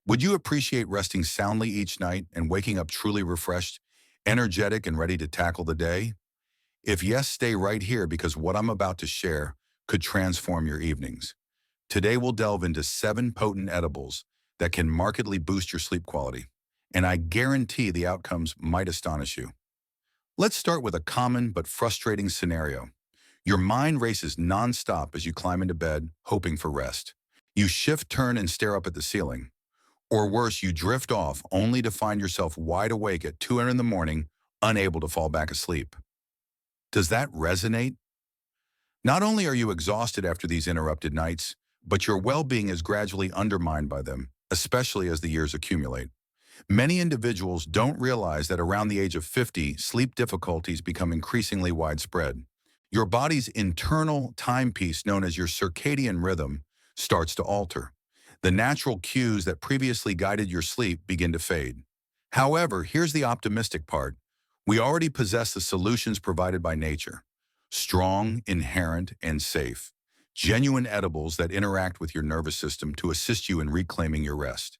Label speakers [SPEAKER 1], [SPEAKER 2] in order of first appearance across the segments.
[SPEAKER 1] Would you appreciate resting soundly each night and waking up truly refreshed, energetic, and ready to tackle the day? If yes, stay right here because what I'm about to share could transform your evenings. Today, we'll delve into 7 potent edibles that can markedly boost your sleep quality, and I guarantee the outcomes might astonish you. Let's start with a common but frustrating scenario. Your mind races nonstop as you climb into bed, hoping for rest. You shift, turn, and stare up at the ceiling. Or worse, you drift off only to find yourself wide awake at 2 in the morning, unable to fall back asleep. Does that resonate? Not only are you exhausted after these interrupted nights, but your well-being is gradually undermined by them, especially as the years accumulate. Many individuals don't realize that around the age of 50, sleep difficulties become increasingly widespread. Your body's internal timepiece, known as your circadian rhythm, starts to alter. The natural cues that previously guided your sleep begin to fade. However, here's the optimistic part. We already possess the solutions provided by nature. Strong, inherent, and safe. Genuine edibles that interact with your nervous system to assist you in reclaiming your rest.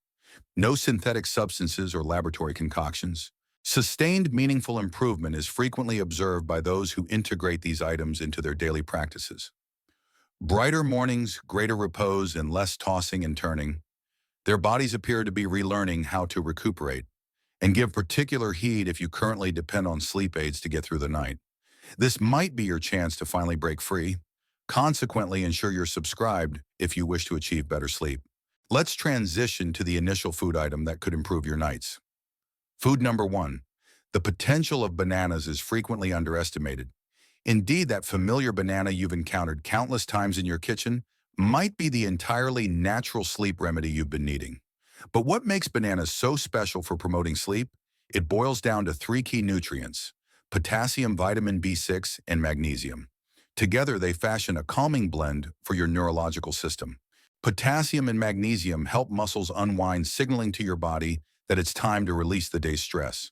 [SPEAKER 1] No synthetic substances or laboratory concoctions. Sustained, meaningful improvement is frequently observed by those who integrate these items into their daily practices. Brighter mornings, greater repose, and less tossing and turning. Their bodies appear to be relearning how to recuperate. And give particular heed if you currently depend on sleep aids to get through the night. This might be your chance to finally break free. Consequently, ensure you're subscribed if you wish to achieve better sleep. Let's transition to the initial food item that could improve your nights. Food number 1. The potential of bananas is frequently underestimated. Indeed, that familiar banana you've encountered countless times in your kitchen might be the entirely natural sleep remedy you've been needing. But what makes bananas so special for promoting sleep? It boils down to 3 key nutrients: potassium, vitamin B6, and magnesium. Together, they fashion a calming blend for your neurological system. Potassium and magnesium help muscles unwind, signaling to your body that it's time to release the day's stress.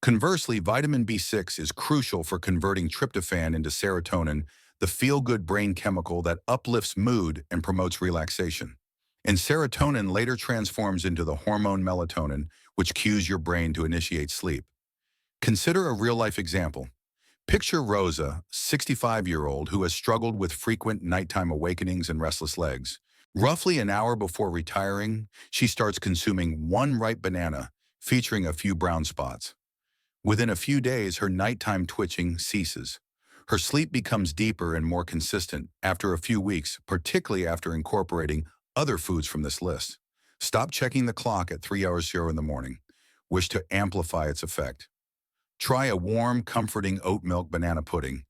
[SPEAKER 1] Conversely, vitamin B6 is crucial for converting tryptophan into serotonin, the feel-good brain chemical that uplifts mood and promotes relaxation. And serotonin later transforms into the hormone melatonin, which cues your brain to initiate sleep. Consider a real-life example. Picture Rosa, 65-year-old, who has struggled with frequent nighttime awakenings and restless legs. Roughly an hour before retiring, she starts consuming 1 ripe banana, featuring a few brown spots. Within a few days, her nighttime twitching ceases. Her sleep becomes deeper and more consistent after a few weeks, particularly after incorporating other foods from this list. Stop checking the clock at 3:00 in the morning. Wish to amplify its effect. Try a warm, comforting oat milk banana pudding.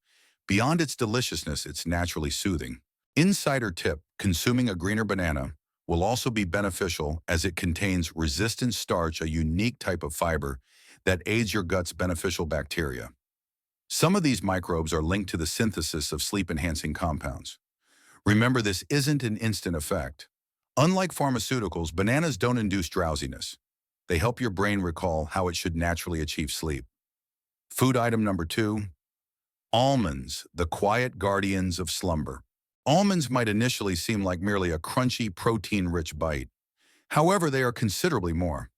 [SPEAKER 1] Beyond its deliciousness, it's naturally soothing. Insider tip: consuming a greener banana will also be beneficial as it contains resistant starch, a unique type of fiber that aids your gut's beneficial bacteria. Some of these microbes are linked to the synthesis of sleep-enhancing compounds. Remember, this isn't an instant effect. Unlike pharmaceuticals, bananas don't induce drowsiness. They help your brain recall how it should naturally achieve sleep. Food item number 2, almonds, the quiet guardians of slumber. Almonds might initially seem like merely a crunchy, protein-rich bite. However, they are considerably more.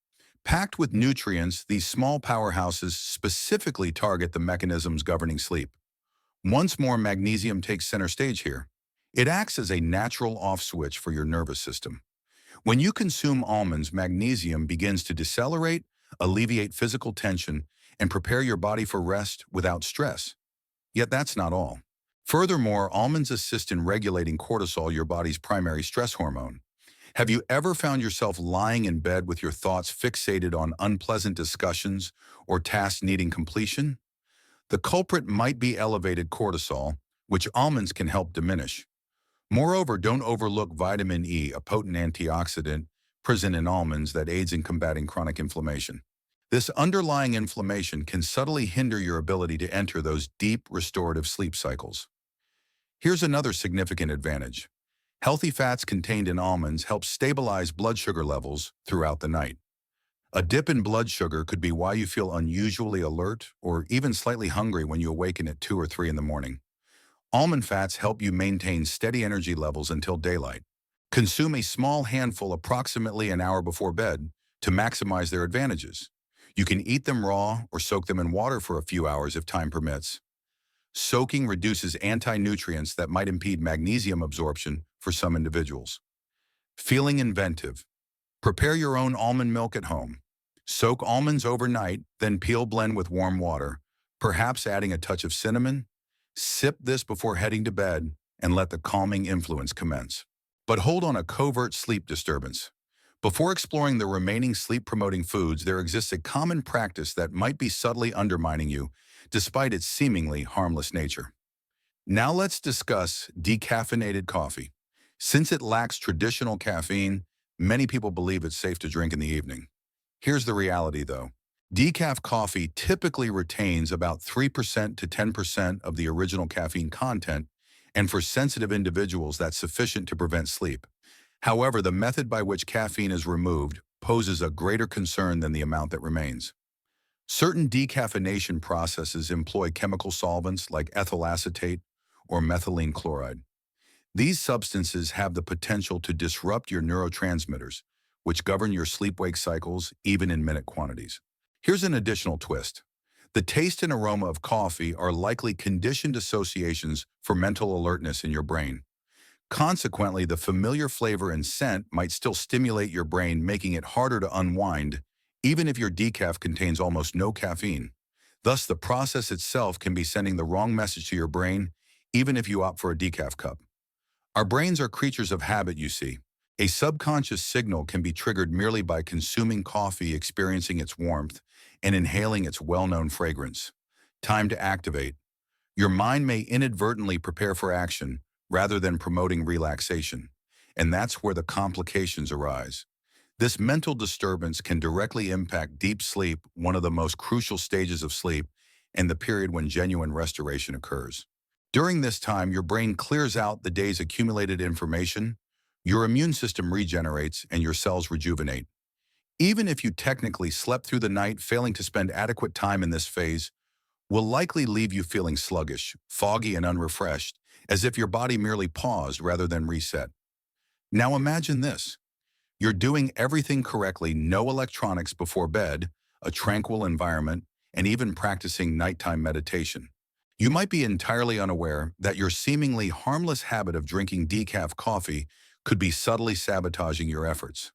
[SPEAKER 1] Packed with nutrients, these small powerhouses specifically target the mechanisms governing sleep. Once more, magnesium takes center stage here. It acts as a natural off switch for your nervous system. When you consume almonds, magnesium begins to decelerate, alleviate physical tension, and prepare your body for rest without stress. Yet that's not all. Furthermore, almonds assist in regulating cortisol, your body's primary stress hormone. Have you ever found yourself lying in bed with your thoughts fixated on unpleasant discussions or tasks needing completion? The culprit might be elevated cortisol, which almonds can help diminish. Moreover, don't overlook vitamin E, a potent antioxidant present in almonds that aids in combating chronic inflammation. This underlying inflammation can subtly hinder your ability to enter those deep, restorative sleep cycles. Here's another significant advantage. Healthy fats contained in almonds help stabilize blood sugar levels throughout the night. A dip in blood sugar could be why you feel unusually alert or even slightly hungry when you awaken at 2 or 3 in the morning. Almond fats help you maintain steady energy levels until daylight. Consume a small handful approximately an hour before bed to maximize their advantages. You can eat them raw or soak them in water for a few hours if time permits. Soaking reduces anti-nutrients that might impede magnesium absorption for some individuals. Feeling inventive. Prepare your own almond milk at home. Soak almonds overnight, then peel blend with warm water, perhaps adding a touch of cinnamon. Sip this before heading to bed and let the calming influence commence. But hold on a covert sleep disturbance. Before exploring the remaining sleep-promoting foods, there exists a common practice that might be subtly undermining you, despite its seemingly harmless nature. Now let's discuss decaffeinated coffee. Since it lacks traditional caffeine, many people believe it's safe to drink in the evening. Here's the reality, though. Decaf coffee typically retains about 3% to 10% of the original caffeine content, and for sensitive individuals, that's sufficient to prevent sleep. However, the method by which caffeine is removed poses a greater concern than the amount that remains. Certain decaffeination processes employ chemical solvents like ethyl acetate or methylene chloride. These substances have the potential to disrupt your neurotransmitters, which govern your sleep-wake cycles even in minute quantities. Here's an additional twist. The taste and aroma of coffee are likely conditioned associations for mental alertness in your brain. Consequently, the familiar flavor and scent might still stimulate your brain, making it harder to unwind, even if your decaf contains almost no caffeine. Thus, the process itself can be sending the wrong message to your brain, even if you opt for a decaf cup. Our brains are creatures of habit, you see. A subconscious signal can be triggered merely by consuming coffee, experiencing its warmth, and inhaling its well-known fragrance. Time to activate. Your mind may inadvertently prepare for action rather than promoting relaxation, and that's where the complications arise. This mental disturbance can directly impact deep sleep, one of the most crucial stages of sleep, and the period when genuine restoration occurs. During this time, your brain clears out the day's accumulated information, your immune system regenerates, and your cells rejuvenate. Even if you technically slept through the night, failing to spend adequate time in this phase will likely leave you feeling sluggish, foggy, and unrefreshed, as if your body merely paused rather than reset. Now imagine this. You're doing everything correctly, no electronics before bed, a tranquil environment, and even practicing nighttime meditation. You might be entirely unaware that your seemingly harmless habit of drinking decaf coffee could be subtly sabotaging your efforts.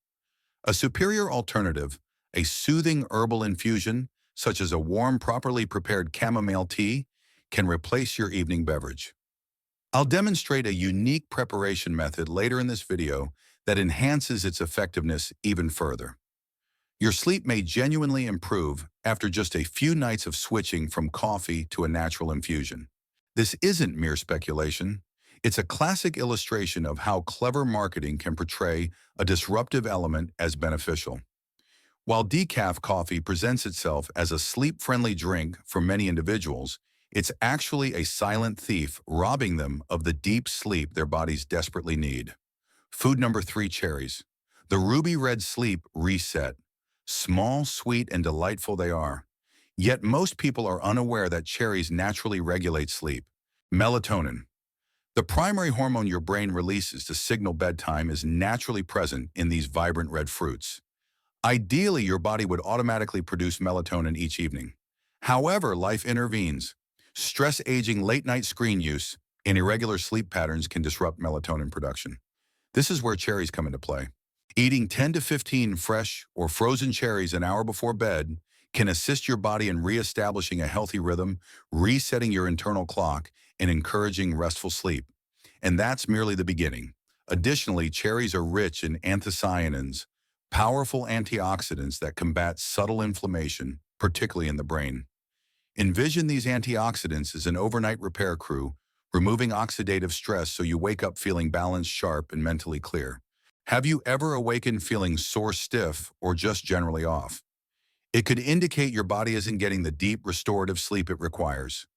[SPEAKER 1] A superior alternative, a soothing herbal infusion, such as a warm, properly prepared chamomile tea, can replace your evening beverage. I'll demonstrate a unique preparation method later in this video that enhances its effectiveness even further. Your sleep may genuinely improve after just a few nights of switching from coffee to a natural infusion. This isn't mere speculation. It's a classic illustration of how clever marketing can portray a disruptive element as beneficial. While decaf coffee presents itself as a sleep-friendly drink for many individuals, it's actually a silent thief, robbing them of the deep sleep their bodies desperately need. Food number 3, cherries. The ruby red sleep reset. Small, sweet, and delightful they are. Yet most people are unaware that cherries naturally regulate sleep. Melatonin. The primary hormone your brain releases to signal bedtime is naturally present in these vibrant red fruits. Ideally, your body would automatically produce melatonin each evening. However, life intervenes. Stress, aging, late-night screen use, and irregular sleep patterns can disrupt melatonin production. This is where cherries come into play. Eating 10 to 15 fresh or frozen cherries an hour before bed can assist your body in reestablishing a healthy rhythm, resetting your internal clock, and encouraging restful sleep. And that's merely the beginning. Additionally, cherries are rich in anthocyanins, powerful antioxidants that combat subtle inflammation, particularly in the brain. Envision these antioxidants as an overnight repair crew, removing oxidative stress so you wake up feeling balanced, sharp, and mentally clear. Have you ever awakened feeling sore, stiff, or just generally off? It could indicate your body isn't getting the deep, restorative sleep it requires.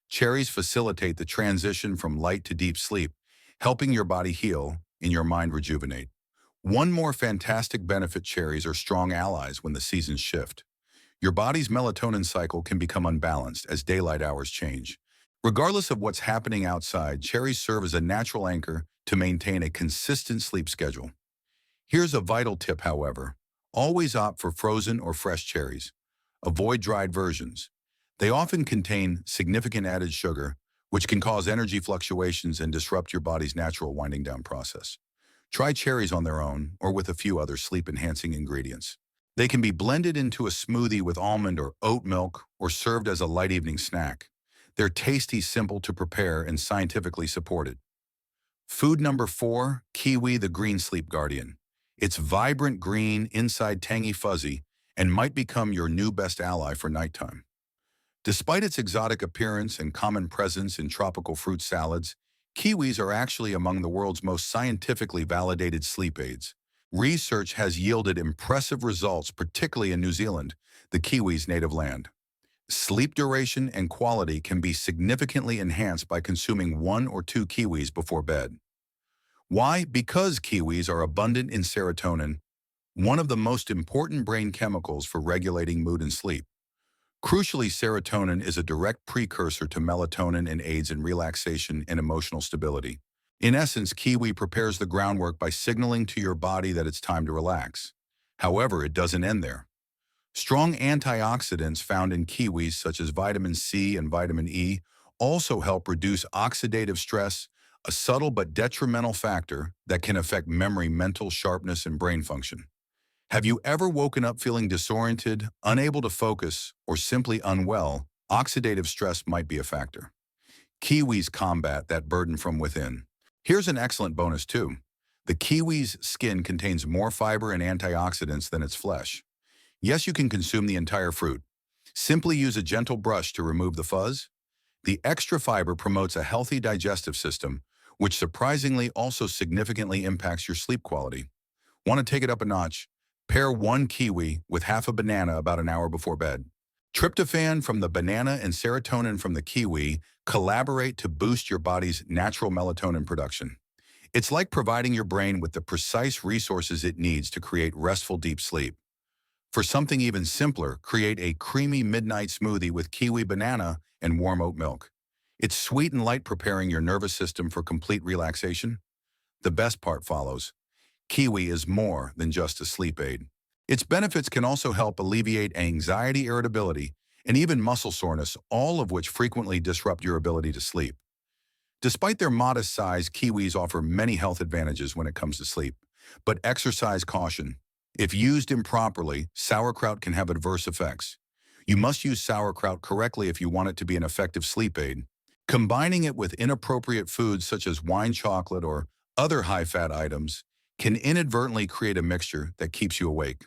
[SPEAKER 1] Cherries facilitate the transition from light to deep sleep, helping your body heal and your mind rejuvenate. One more fantastic benefit: cherries are strong allies when the seasons shift. Your body's melatonin cycle can become unbalanced as daylight hours change. Regardless of what's happening outside, cherries serve as a natural anchor to maintain a consistent sleep schedule. Here's a vital tip, however. Always opt for frozen or fresh cherries. Avoid dried versions. They often contain significant added sugar, which can cause energy fluctuations and disrupt your body's natural winding down process. Try cherries on their own or with a few other sleep-enhancing ingredients. They can be blended into a smoothie with almond or oat milk or served as a light evening snack. They're tasty, simple to prepare, and scientifically supported. Food number 4, kiwi, the green sleep guardian. It's vibrant green, inside tangy fuzzy, and might become your new best ally for nighttime. Despite its exotic appearance and common presence in tropical fruit salads, kiwis are actually among the world's most scientifically validated sleep aids. Research has yielded impressive results, particularly in New Zealand, the kiwi's native land. Sleep duration and quality can be significantly enhanced by consuming 1 or 2 kiwis before bed. Why? Because kiwis are abundant in serotonin, one of the most important brain chemicals for regulating mood and sleep. Crucially, serotonin is a direct precursor to melatonin and aids in relaxation and emotional stability. In essence, kiwi prepares the groundwork by signaling to your body that it's time to relax. However, it doesn't end there. Strong antioxidants found in kiwis, such as vitamin C and vitamin E, also help reduce oxidative stress, a subtle but detrimental factor that can affect memory, mental sharpness, and brain function. Have you ever woken up feeling disoriented, unable to focus, or simply unwell? Oxidative stress might be a factor. Kiwis combat that burden from within. Here's an excellent bonus too. The kiwi's skin contains more fiber and antioxidants than its flesh. Yes, you can consume the entire fruit. Simply use a gentle brush to remove the fuzz. The extra fiber promotes a healthy digestive system, which surprisingly also significantly impacts your sleep quality. Want to take it up a notch? Pair 1 kiwi with half a banana about an hour before bed. Tryptophan from the banana and serotonin from the kiwi collaborate to boost your body's natural melatonin production. It's like providing your brain with the precise resources it needs to create restful, deep sleep. For something even simpler, create a creamy midnight smoothie with kiwi banana and warm oat milk. It's sweet and light, preparing your nervous system for complete relaxation. The best part follows. Kiwi is more than just a sleep aid. Its benefits can also help alleviate anxiety, irritability, and even muscle soreness, all of which frequently disrupt your ability to sleep. Despite their modest size, kiwis offer many health advantages when it comes to sleep. But exercise caution. If used improperly, sauerkraut can have adverse effects. You must use sauerkraut correctly if you want it to be an effective sleep aid. Combining it with inappropriate foods such as wine, chocolate, or other high-fat items can inadvertently create a mixture that keeps you awake.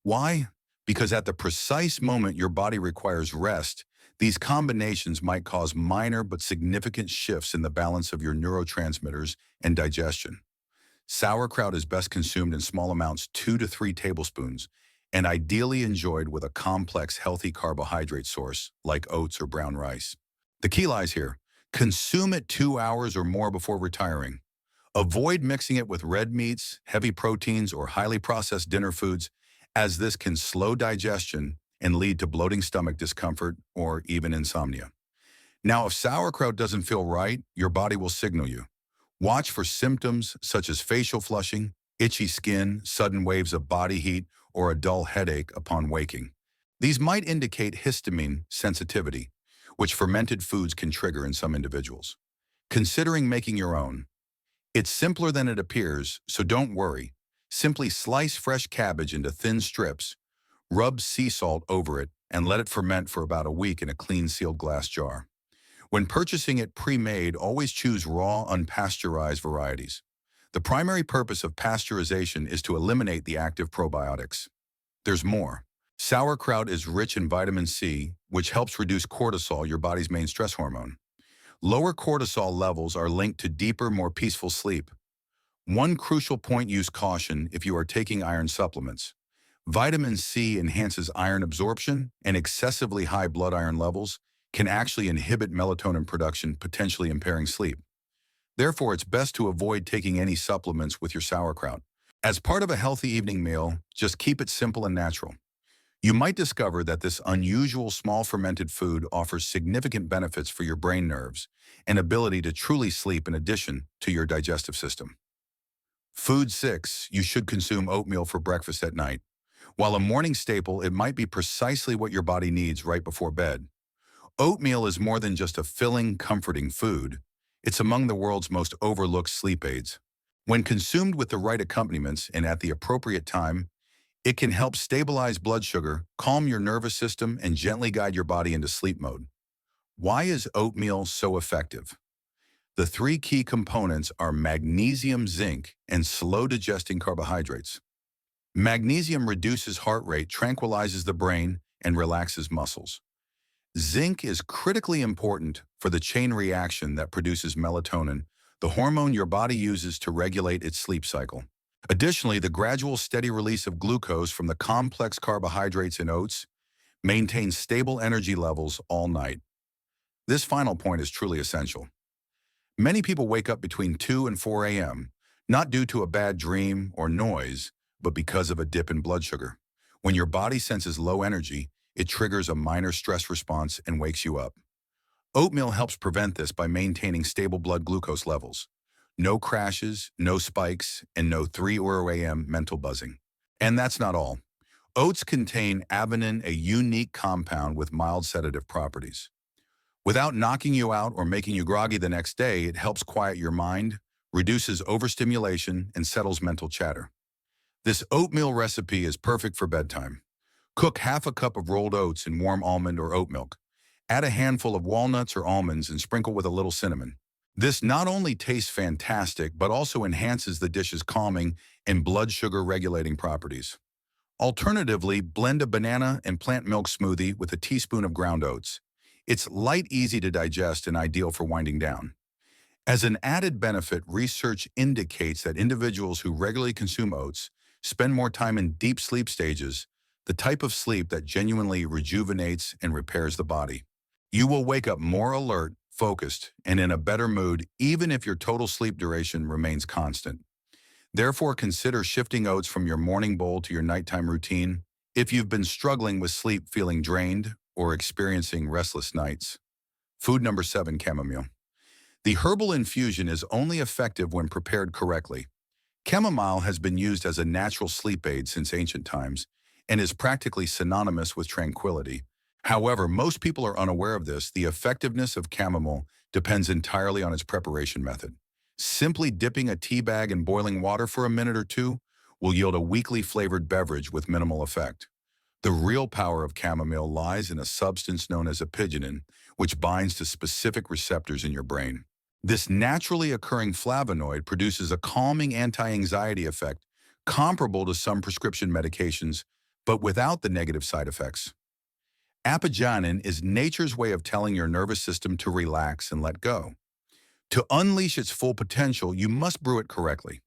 [SPEAKER 1] Why? Because at the precise moment your body requires rest, these combinations might cause minor but significant shifts in the balance of your neurotransmitters and digestion. Sauerkraut is best consumed in small amounts, 2 to 3 tablespoons, and ideally enjoyed with a complex, healthy carbohydrate source like oats or brown rice. The key lies here. Consume it 2 hours or more before retiring. Avoid mixing it with red meats, heavy proteins, or highly processed dinner foods, as this can slow digestion and lead to bloating, stomach discomfort, or even insomnia. Now, if sauerkraut doesn't feel right, your body will signal you. Watch for symptoms such as facial flushing, itchy skin, sudden waves of body heat, or a dull headache upon waking. These might indicate histamine sensitivity, which fermented foods can trigger in some individuals. Considering making your own. It's simpler than it appears, so don't worry. Simply slice fresh cabbage into thin strips, rub sea salt over it, and let it ferment for about a week in a clean, sealed glass jar. When purchasing it pre-made, always choose raw, unpasteurized varieties. The primary purpose of pasteurization is to eliminate the active probiotics. There's more. Sauerkraut is rich in vitamin C, which helps reduce cortisol, your body's main stress hormone. Lower cortisol levels are linked to deeper, more peaceful sleep. One crucial point: use caution if you are taking iron supplements. Vitamin C enhances iron absorption, and excessively high blood iron levels can actually inhibit melatonin production, potentially impairing sleep. Therefore, it's best to avoid taking any supplements with your sauerkraut. As part of a healthy evening meal, just keep it simple and natural. You might discover that this unusual small fermented food offers significant benefits for your brain nerves and ability to truly sleep in addition to your digestive system. Food 6, you should consume oatmeal for breakfast at night. While a morning staple, it might be precisely what your body needs right before bed. Oatmeal is more than just a filling, comforting food. It's among the world's most overlooked sleep aids. When consumed with the right accompaniments and at the appropriate time, it can help stabilize blood sugar, calm your nervous system, and gently guide your body into sleep mode. Why is oatmeal so effective? The three key components are magnesium, zinc, and slow-digesting carbohydrates. Magnesium reduces heart rate, tranquilizes the brain, and relaxes muscles. Zinc is critically important for the chain reaction that produces melatonin, the hormone your body uses to regulate its sleep cycle. Additionally, the gradual steady release of glucose from the complex carbohydrates in oats maintains stable energy levels all night. This final point is truly essential. Many people wake up between 2 and 4 a.m., not due to a bad dream or noise, but because of a dip in blood sugar. When your body senses low energy, it triggers a minor stress response and wakes you up. Oatmeal helps prevent this by maintaining stable blood glucose levels. No crashes, no spikes, and no 3 or a.m. mental buzzing. And that's not all. Oats contain avenin, a unique compound with mild sedative properties. Without knocking you out or making you groggy the next day, it helps quiet your mind, reduces overstimulation, and settles mental chatter. This oatmeal recipe is perfect for bedtime. Cook half a cup of rolled oats in warm almond or oat milk. Add a handful of walnuts or almonds and sprinkle with a little cinnamon. This not only tastes fantastic, but also enhances the dish's calming and blood sugar regulating properties. Alternatively, blend a banana and plant milk smoothie with a teaspoon of ground oats. It's light, easy to digest, and ideal for winding down. As an added benefit, research indicates that individuals who regularly consume oats spend more time in deep sleep stages, the type of sleep that genuinely rejuvenates and repairs the body. You will wake up more alert, focused, and in a better mood even if your total sleep duration remains constant. Therefore, consider shifting oats from your morning bowl to your nighttime routine if you've been struggling with sleep, feeling drained, or experiencing restless nights. Food number 7, chamomile. The herbal infusion is only effective when prepared correctly. Chamomile has been used as a natural sleep aid since ancient times and is practically synonymous with tranquility. However, most people are unaware of this. The effectiveness of chamomile depends entirely on its preparation method. Simply dipping a tea bag in boiling water for a minute or two will yield a weakly flavored beverage with minimal effect. The real power of chamomile lies in a substance known as apigenin, which binds to specific receptors in your brain. This naturally occurring flavonoid produces a calming anti-anxiety effect comparable to some prescription medications, but without the negative side effects. Apigenin is nature's way of telling your nervous system to relax and let go. To unleash its full potential, you must brew it correctly.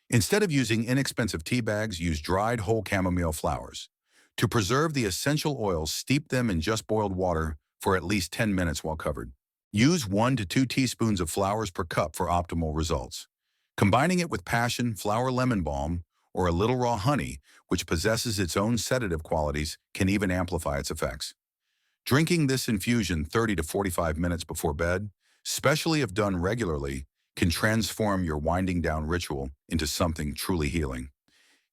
[SPEAKER 1] Instead of using inexpensive tea bags, use dried whole chamomile flowers. To preserve the essential oils, steep them in just boiled water for at least 10 minutes while covered. Use 1 to 2 teaspoons of flowers per cup for optimal results. Combining it with passion, flower lemon balm, or a little raw honey, which possesses its own sedative qualities, can even amplify its effects. Drinking this infusion 30 to 45 minutes before bed, especially if done regularly, can transform your winding down ritual into something truly healing.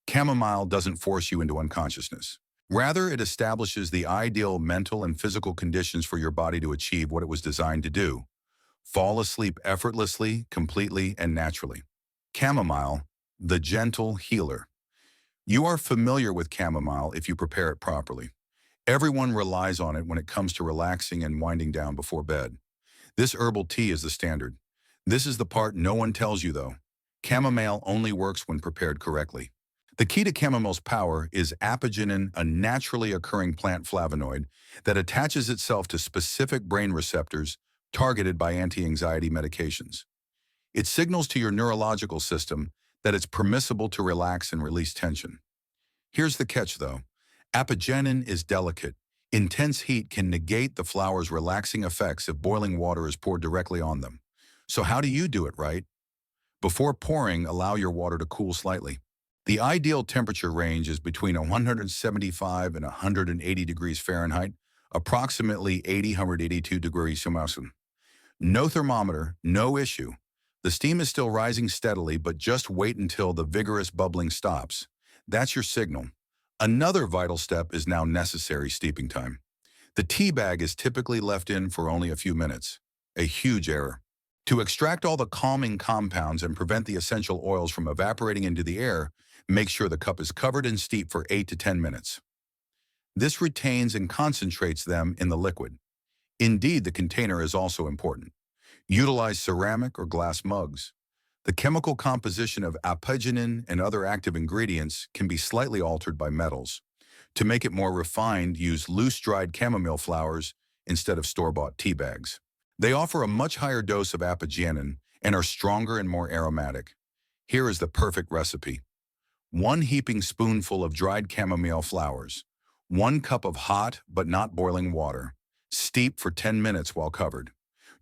[SPEAKER 1] Chamomile doesn't force you into unconsciousness. Rather, it establishes the ideal mental and physical conditions for your body to achieve what it was designed to do: fall asleep effortlessly, completely, and naturally. Chamomile, the gentle healer. You are familiar with chamomile if you prepare it properly. Everyone relies on it when it comes to relaxing and winding down before bed. This herbal tea is the standard. This is the part no one tells you, though. Chamomile only works when prepared correctly. The key to chamomile's power is apigenin, a naturally occurring plant flavonoid that attaches itself to specific brain receptors targeted by anti-anxiety medications. It signals to your neurological system that it's permissible to relax and release tension. Here's the catch, though. Apigenin is delicate. Intense heat can negate the flower's relaxing effects if boiling water is poured directly on them. So how do you do it right? Before pouring, allow your water to cool slightly. The ideal temperature range is between 175 and 180 degrees Fahrenheit, approximately 182 degrees Celsius. No thermometer, no issue. The steam is still rising steadily, but just wait until the vigorous bubbling stops. That's your signal. Another vital step is now necessary: steeping time. The tea bag is typically left in for only a few minutes. A huge error. To extract all the calming compounds and prevent the essential oils from evaporating into the air, make sure the cup is covered and steep for 8 to 10 minutes. This retains and concentrates them in the liquid. Indeed, the container is also important. Utilize ceramic or glass mugs. The chemical composition of apigenin and other active ingredients can be slightly altered by metals. To make it more refined, use loose-dried chamomile flowers instead of store-bought tea bags. They offer a much higher dose of apigenin and are stronger and more aromatic. Here is the perfect recipe. 1 heaping spoonful of dried chamomile flowers. 1 cup of hot but not boiling water. Steep for 10 minutes while covered.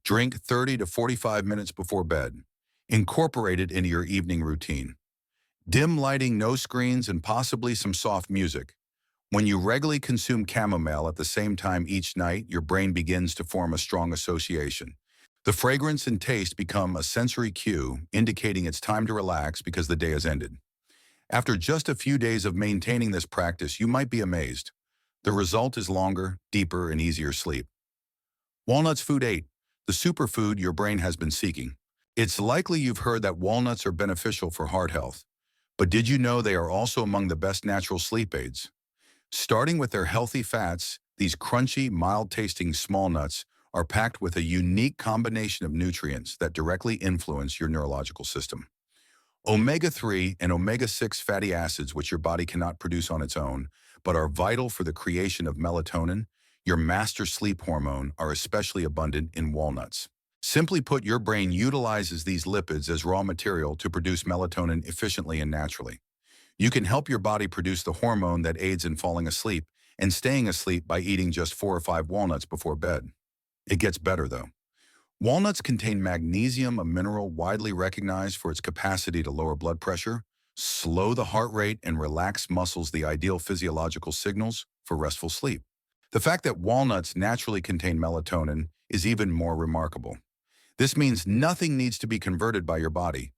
[SPEAKER 1] Drink 30 to 45 minutes before bed. Incorporate it into your evening routine. Dim lighting, no screens, and possibly some soft music. When you regularly consume chamomile at the same time each night, your brain begins to form a strong association. The fragrance and taste become a sensory cue, indicating it's time to relax because the day has ended. After just a few days of maintaining this practice, you might be amazed. The result is longer, deeper, and easier sleep. Walnuts Food 8, the superfood your brain has been seeking. It's likely you've heard that walnuts are beneficial for heart health. But did you know they are also among the best natural sleep aids? Starting with their healthy fats, these crunchy, mild-tasting small nuts are packed with a unique combination of nutrients that directly influence your neurological system. Omega-3 and omega-6 fatty acids, which your body cannot produce on its own, but are vital for the creation of melatonin, your master sleep hormone, are especially abundant in walnuts. Simply put, your brain utilizes these lipids as raw material to produce melatonin efficiently and naturally. You can help your body produce the hormone that aids in falling asleep and staying asleep by eating just 4 or 5 walnuts before bed. It gets better, though. Walnuts contain magnesium, a mineral widely recognized for its capacity to lower blood pressure, slow the heart rate, and relax muscles, the ideal physiological signals for restful sleep. The fact that walnuts naturally contain melatonin is even more remarkable. This means nothing needs to be converted by your body.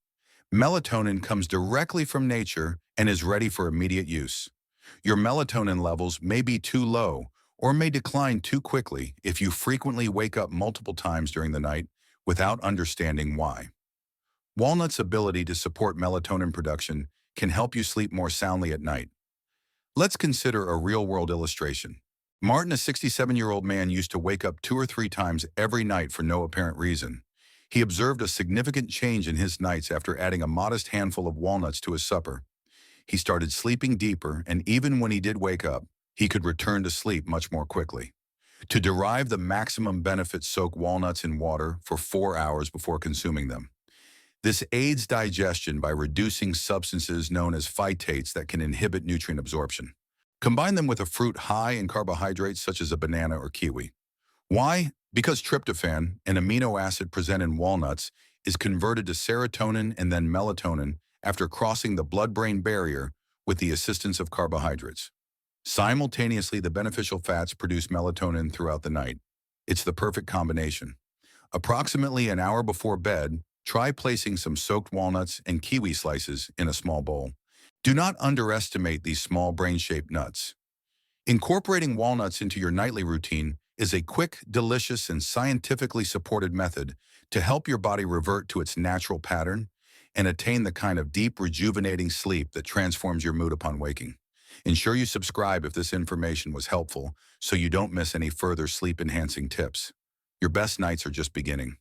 [SPEAKER 1] Melatonin comes directly from nature and is ready for immediate use. Your melatonin levels may be too low or may decline too quickly if you frequently wake up multiple times during the night without understanding why. Walnuts' ability to support melatonin production can help you sleep more soundly at night. Let's consider a real-world illustration. Martin, a 67-year-old man, used to wake up 2 or 3 times every night for no apparent reason. He observed a significant change in his nights after adding a modest handful of walnuts to his supper. He started sleeping deeper, and even when he did wake up, he could return to sleep much more quickly. To derive the maximum benefit, soak walnuts in water for 4 hours before consuming them. This aids digestion by reducing substances known as phytates that can inhibit nutrient absorption. Combine them with a fruit high in carbohydrates such as a banana or kiwi. Why? Because tryptophan, an amino acid present in walnuts, is converted to serotonin and then melatonin after crossing the blood-brain barrier with the assistance of carbohydrates. Simultaneously, the beneficial fats produce melatonin throughout the night. It's the perfect combination. Approximately an hour before bed, try placing some soaked walnuts and kiwi slices in a small bowl. Do not underestimate these small brain-shaped nuts. Incorporating walnuts into your nightly routine is a quick, delicious, and scientifically supported method to help your body revert to its natural pattern and attain the kind of deep, rejuvenating sleep that transforms your mood upon waking. Ensure you subscribe if this information was helpful so you don't miss any further sleep-enhancing tips. Your best nights are just beginning.